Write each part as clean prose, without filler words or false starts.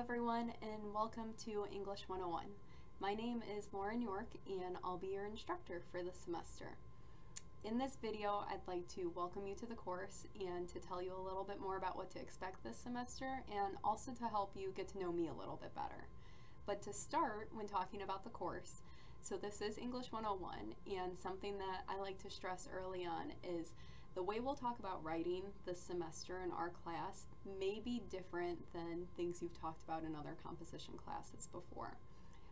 everyone, and welcome to English 101. My name is Lauren York, and I'll be your instructor for this semester. In this video, I'd like to welcome you to the course and to tell you a little bit more about what to expect this semester, and also to help you get to know me a little bit better. But to start, when talking about the course, so this is English 101, and something that I like to stress early on is the way we'll talk about writing this semester in our class may be different than things you've talked about in other composition classes before.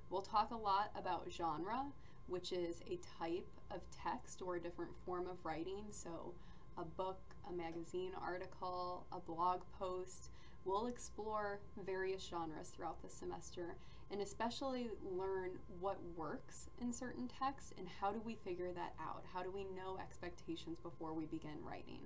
We'll talk a lot about genre, which is a type of text or a different form of writing, so a book, a magazine article, a blog post. We'll explore various genres throughout the semester and especially learn what works in certain texts and how do we figure that out? How do we know expectations before we begin writing?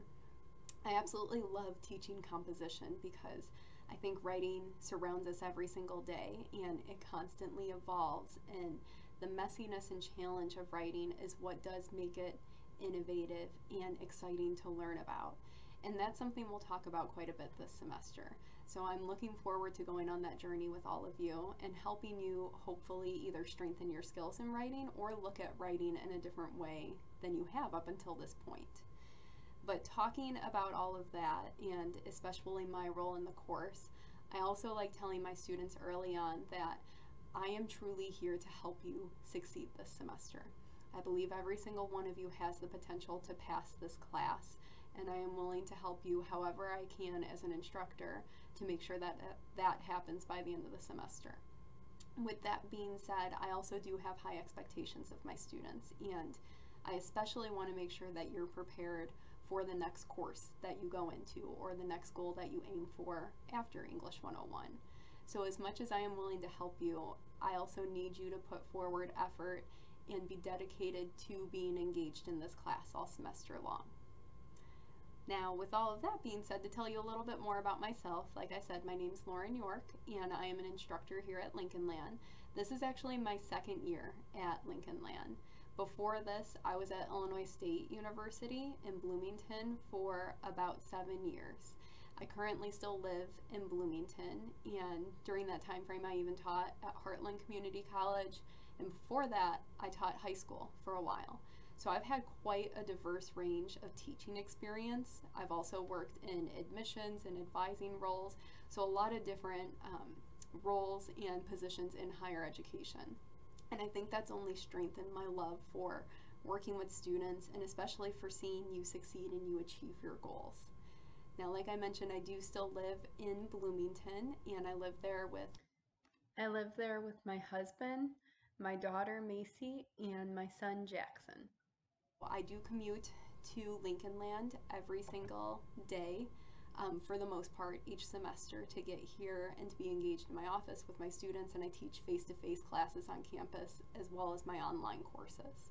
I absolutely love teaching composition because I think writing surrounds us every single day and it constantly evolves, and the messiness and challenge of writing is what does make it innovative and exciting to learn about. And that's something we'll talk about quite a bit this semester. So I'm looking forward to going on that journey with all of you and helping you hopefully either strengthen your skills in writing or look at writing in a different way than you have up until this point. But talking about all of that, and especially my role in the course, I also like telling my students early on that I am truly here to help you succeed this semester. I believe every single one of you has the potential to pass this class, and I am willing to help you however I can as an instructor to make sure that that happens by the end of the semester. With that being said, I also do have high expectations of my students, and I especially want to make sure that you're prepared for the next course that you go into or the next goal that you aim for after English 101. So as much as I am willing to help you, I also need you to put forward effort and be dedicated to being engaged in this class all semester long. Now, with all of that being said, to tell you a little bit more about myself, like I said, my name is Lauren York, and I am an instructor here at Lincoln Land. This is actually my second year at Lincoln Land. Before this, I was at Illinois State University in Bloomington for about 7 years. I currently still live in Bloomington, and during that time frame, I even taught at Heartland Community College, and before that, I taught high school for a while. So I've had quite a diverse range of teaching experience. I've also worked in admissions and advising roles, so a lot of different roles and positions in higher education. And I think that's only strengthened my love for working with students and especially for seeing you succeed and you achieve your goals. Now, like I mentioned, I do still live in Bloomington, and I live there with my husband, my daughter Macy, and my son Jackson. I do commute to Lincoln Land every single day for the most part each semester to get here and to be engaged in my office with my students, and I teach face-to-face classes on campus as well as my online courses.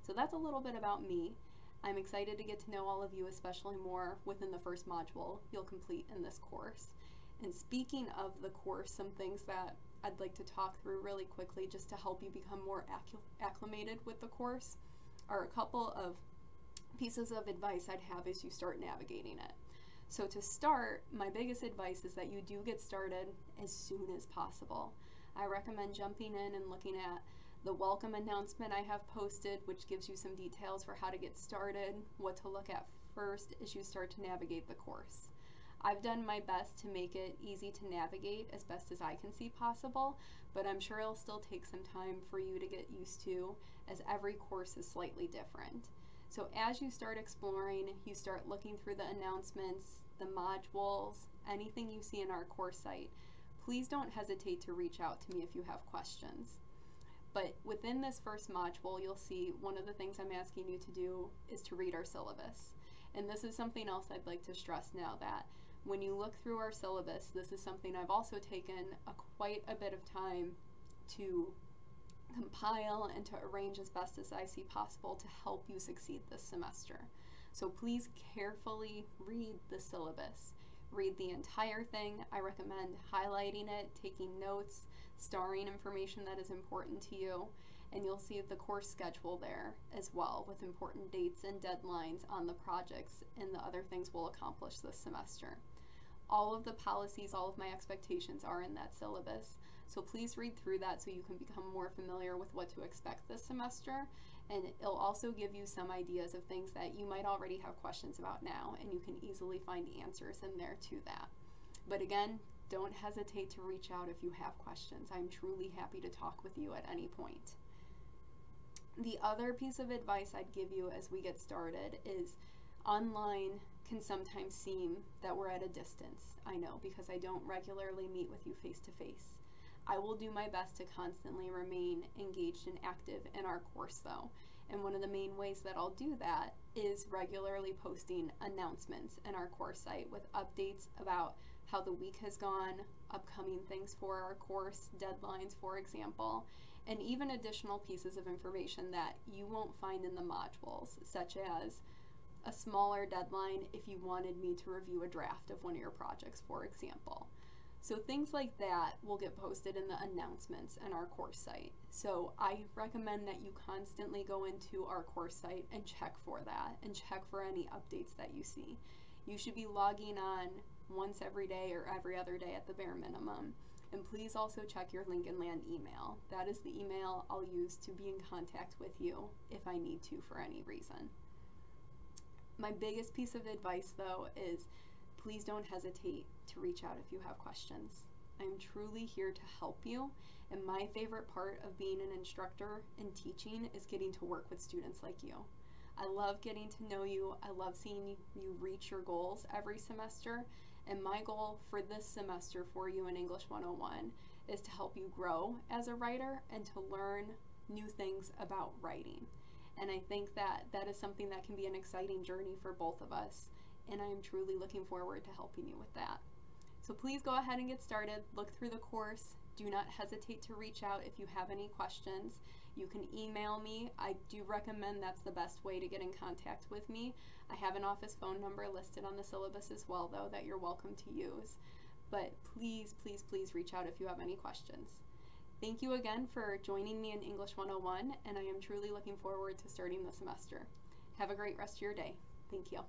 So that's a little bit about me. I'm excited to get to know all of you, especially more within the first module you'll complete in this course. And speaking of the course, some things that I'd like to talk through really quickly just to help you become more acclimated with the course are a couple of pieces of advice I'd have as you start navigating it. So to start, my biggest advice is that you do get started as soon as possible. I recommend jumping in and looking at the welcome announcement I have posted, which gives you some details for how to get started, what to look at first as you start to navigate the course. I've done my best to make it easy to navigate as best as I can see possible, but I'm sure it'll still take some time for you to get used to, as every course is slightly different. So as you start exploring, you start looking through the announcements, the modules, anything you see in our course site, please don't hesitate to reach out to me if you have questions. But within this first module, you'll see one of the things I'm asking you to do is to read our syllabus. And this is something else I'd like to stress now, that when you look through our syllabus, this is something I've also taken quite a bit of time to compile and to arrange as best as I see possible to help you succeed this semester. So please carefully read the syllabus. Read the entire thing. I recommend highlighting it, taking notes, starring information that is important to you, and you'll see the course schedule there as well with important dates and deadlines on the projects and the other things we'll accomplish this semester. All of the policies, all of my expectations are in that syllabus. So please read through that so you can become more familiar with what to expect this semester. And it'll also give you some ideas of things that you might already have questions about now, and you can easily find answers in there to that. But again, don't hesitate to reach out if you have questions. I'm truly happy to talk with you at any point. The other piece of advice I'd give you as we get started is online can sometimes seem that we're at a distance. I know, because I don't regularly meet with you face to face. I will do my best to constantly remain engaged and active in our course though. And one of the main ways that I'll do that is regularly posting announcements in our course site with updates about how the week has gone, upcoming things for our course, deadlines for example, and even additional pieces of information that you won't find in the modules, such as a smaller deadline if you wanted me to review a draft of one of your projects, for example. So things like that will get posted in the announcements in our course site. So I recommend that you constantly go into our course site and check for that and check for any updates that you see. You should be logging on once every day or every other day at the bare minimum. And please also check your Lincoln Land email. That is the email I'll use to be in contact with you if I need to for any reason. My biggest piece of advice though is please don't hesitate to reach out if you have questions. I'm truly here to help you, and my favorite part of being an instructor and teaching is getting to work with students like you. I love getting to know you. I love seeing you reach your goals every semester, and my goal for this semester for you in English 101 is to help you grow as a writer and to learn new things about writing. And I think that that is something that can be an exciting journey for both of us, and I am truly looking forward to helping you with that. So please go ahead and get started. Look through the course. Do not hesitate to reach out if you have any questions. You can email me. I do recommend that's the best way to get in contact with me. I have an office phone number listed on the syllabus as well though that you're welcome to use. But please, please, please reach out if you have any questions. Thank you again for joining me in English 101, and I am truly looking forward to starting the semester. Have a great rest of your day. Thank you.